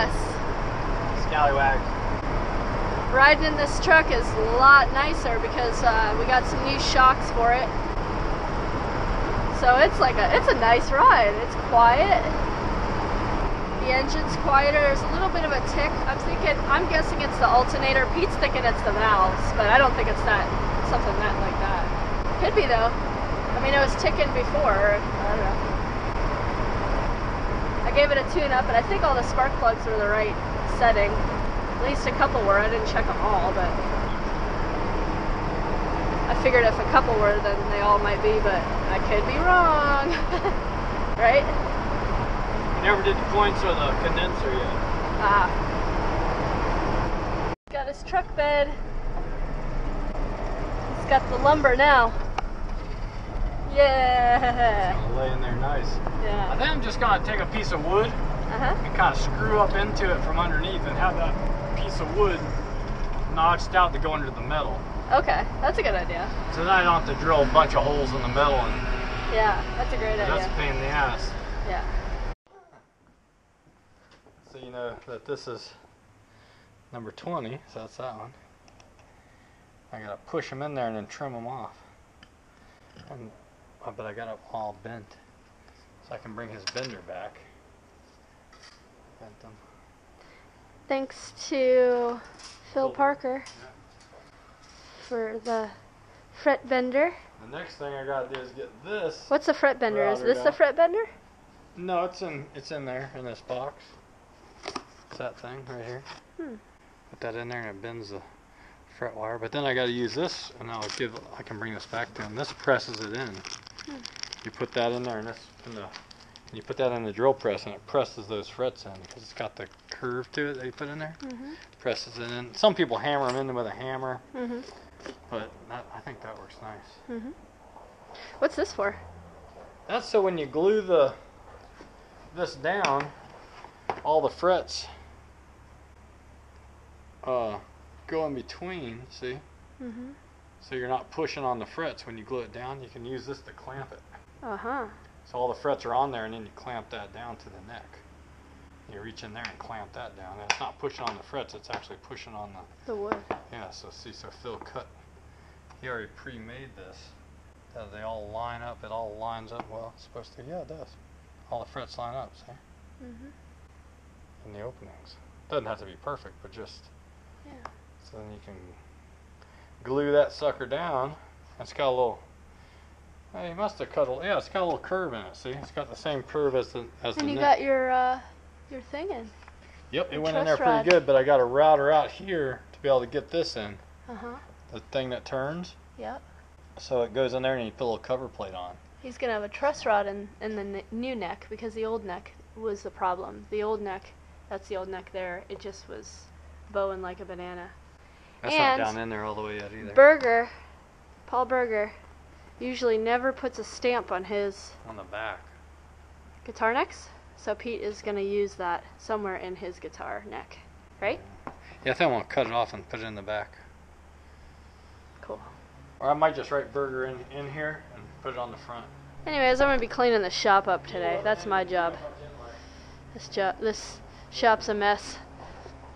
Yes. Scallywags. Riding in this truck is a lot nicer because we got some new shocks for it. So it's a nice ride. It's quiet. The engine's quieter. There's a little bit of a tick. I'm guessing it's the alternator. Pete's thinking it's the valves, but I don't think it's something like that. Could be though. I mean, it was ticking before. I don't know. I gave it a tune-up, and I think all the spark plugs were the right setting. At least a couple were. I didn't check them all, but I figured if a couple were, then they all might be, but I could be wrong. Right? Never did the points or the condenser yet. Ah. Got his truck bed. He's got the lumber now. Yeah. It's gonna lay in there nice. Yeah. I think I'm just gonna take a piece of wood and kind of screw up into it from underneath and have that piece of wood notched out to go under the metal. Okay, that's a good idea. So then I don't have to drill a bunch of holes in the metal. Yeah, that's a great idea. That's a pain in the ass. Yeah. So you know that this is number 20, so that's that one. I gotta push them in there and then trim them off. But I got it all bent, so I can bring his bender back. Bent them. Thanks to Phil Parker for the fret bender. The next thing I gotta do is get this. What's a fret bender? Is this the fret bender? No, it's in there in this box. It's that thing right here. Put that in there and it bends the fret wire. But then I got to use this, and I can bring this back to him. This presses it in. You put that in there, and you put that in the drill press, and it presses those frets in because it's got the curve to it that you put in there. Presses it in. Some people hammer them in with a hammer, but I think that works nice. What's this for? That's so when you glue this down, all the frets go in between, see? So you're not pushing on the frets when you glue it down. You can use this to clamp it. So all the frets are on there, and then you clamp that down to the neck. You reach in there and clamp that down. And it's not pushing on the frets, it's actually pushing on the wood. Yeah, so see, so Phil he already pre-made this. They all line up, it all lines up well. It's supposed to, yeah, it does. All the frets line up, see? In the openings. Doesn't have to be perfect, but just so then you can glue that sucker down. It's got a little. Hey, you must have cut it's got a little curve in it. See, it's got the same curve as the And you got your thing in. Yep, it went in there pretty good, but I got a router out here to be able to get this in. The thing that turns. Yep. So it goes in there, and you put a little cover plate on. He's gonna have a truss rod in the new neck because the old neck was the problem. The old neck, that's the old neck there. It just was bowing like a banana. That's not down in there all the way yet either. Paul Berger, usually never puts a stamp on his the back guitar necks. So Pete is gonna use that somewhere in his guitar neck, right? Yeah, I think I want to cut it off and put it in the back. Cool. Or I might just write Berger in here and put it on the front. Anyways, I'm gonna be cleaning the shop up today. That's my job. This shop's a mess.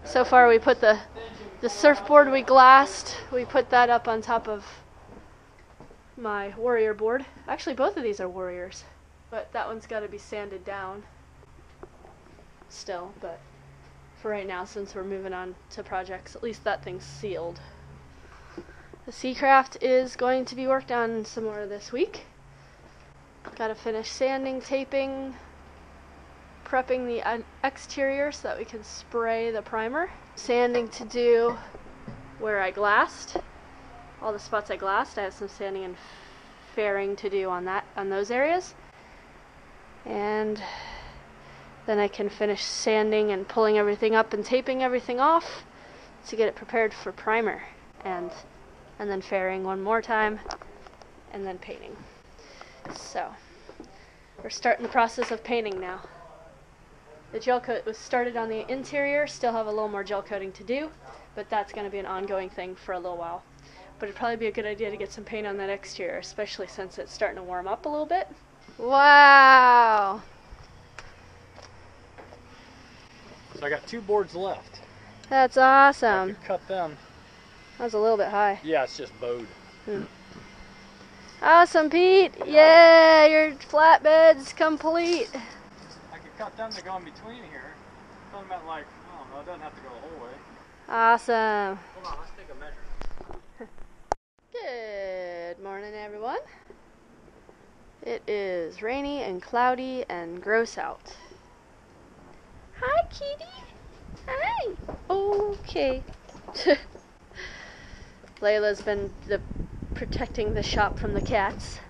So far, we put the surfboard we glassed. We put that up on top of my Warrior board. Actually, both of these are Warriors, but that one's got to be sanded down still. But for right now, since we're moving on to projects, at least that thing's sealed. The Seacraft is going to be worked on some more this week. Got to finish sanding, taping, prepping the exterior so that we can spray the primer. Sanding to do where I glassed. All the spots I glassed, I have some sanding and fairing to do on those areas. And then I can finish sanding and pulling everything up and taping everything off to get it prepared for primer. And then fairing one more time, and then painting. So, we're starting the process of painting now. The gel coat was started on the interior, still have a little more gel coating to do, but that's going to be an ongoing thing for a little while. But it'd probably be a good idea to get some paint on that exterior, especially since it's starting to warm up a little bit. Wow! So I got 2 boards left. That's I awesome. could cut them. That was a little bit high. Yeah, it's just bowed. Awesome, Pete. Yeah, your flatbed's complete. I could cut them to go in between here. Cut them at like, I don't know, it doesn't have to go the whole way. Awesome. Hold on, let's take a measure. Good morning, everyone. It is rainy and cloudy and gross out. Hi, kitty. Hi. Okay. Layla's been protecting the shop from the cats.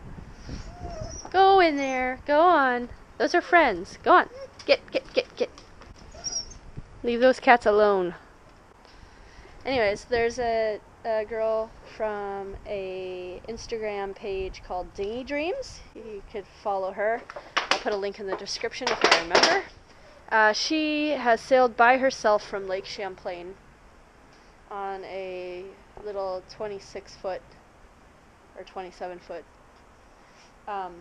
Go in there. Go on. Those are friends. Go on. Get. Leave those cats alone. Anyways, there's a girl from a Instagram page called Dinghy Dreams. You could follow her. I'll put a link in the description if I remember. She has sailed by herself from Lake Champlain on a little 26-foot or 27-foot. I'll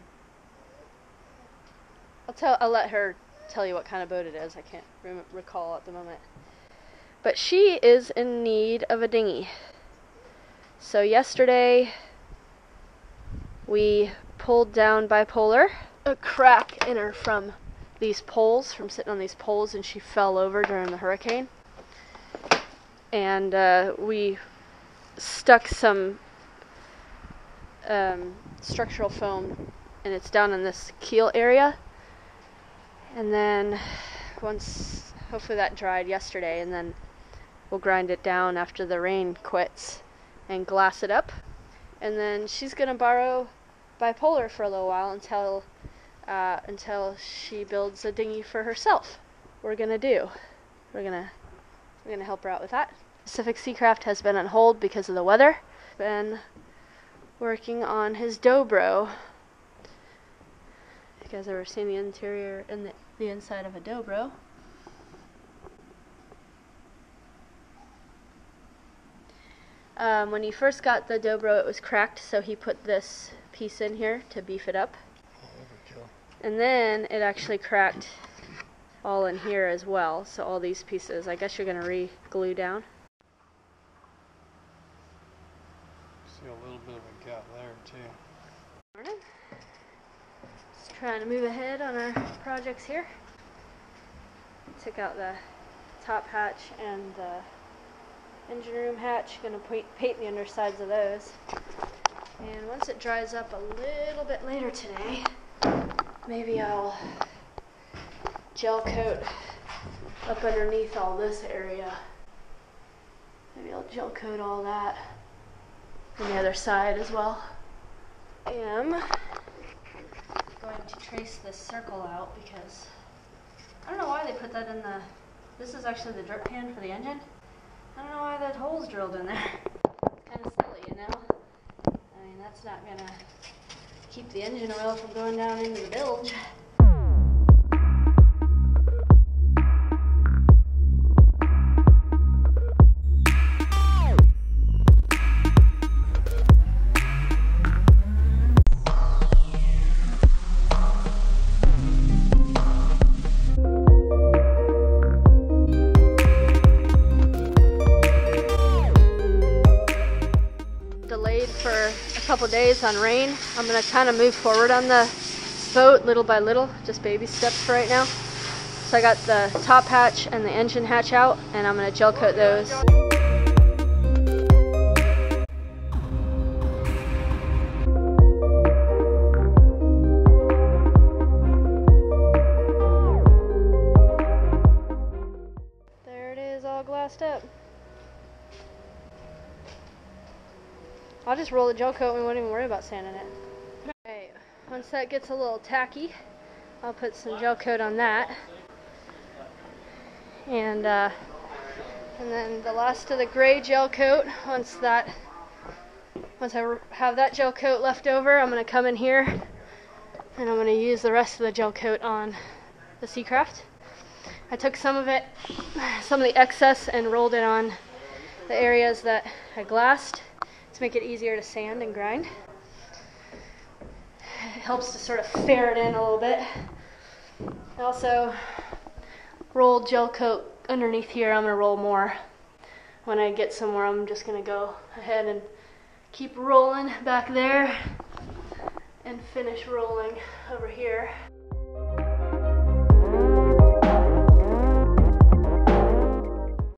let her tell you what kind of boat it is. I can't recall at the moment. But she is in need of a dinghy. So yesterday we pulled down BiPolar, a crack in her from these poles, from sitting on these poles, and she fell over during the hurricane. And we stuck some structural foam, and it's down in this keel area. And then once, hopefully that dried yesterday, and then we'll grind it down after the rain quits and glass it up. And then she's gonna borrow BiPolar for a little while until she builds a dinghy for herself. We're gonna help her out with that. Pacific Seacraft has been on hold because of the weather. Been working on his Dobro. You guys ever seen the interior and the inside of a Dobro? When he first got the Dobro, it was cracked, so he put this piece in here to beef it up. Overkill. And then it actually cracked all in here as well, so all these pieces, I guess you're going to re-glue down. See a little bit of a gap there too. Morning. Just trying to move ahead on our projects here. Took out the top hatch and the engine room hatch. Gonna paint the undersides of those. And once it dries up a little bit later today, maybe I'll gel coat up underneath all this area. Maybe I'll gel coat all that on the other side as well. I am going to trace this circle out because I don't know why they put that in the, this is actually the drip pan for the engine. I don't know why that hole's drilled in there. It's kind of silly, you know? I mean, that's not gonna keep the engine oil from going down into the bilge. For a couple days on rain. I'm going to kind of move forward on the boat little by little, just baby steps for right now. So I got the top hatch and the engine hatch out, and I'm going to gel coat those. There it is, all glassed up. I'll just roll the gel coat and we won't even worry about sanding it. Okay, once that gets a little tacky, I'll put some gel coat on that. And then the last of the gray gel coat, once I have that gel coat left over, I'm going to come in here and I'm going to use the rest of the gel coat on the Seacraft. I took some of the excess, and rolled it on the areas that I glassed to make it easier to sand and grind. It helps to sort of ferret in a little bit. I also rolled gel coat underneath here I'm going to roll more. When I get somewhere, I'm just going to go ahead and keep rolling back there and finish rolling over here.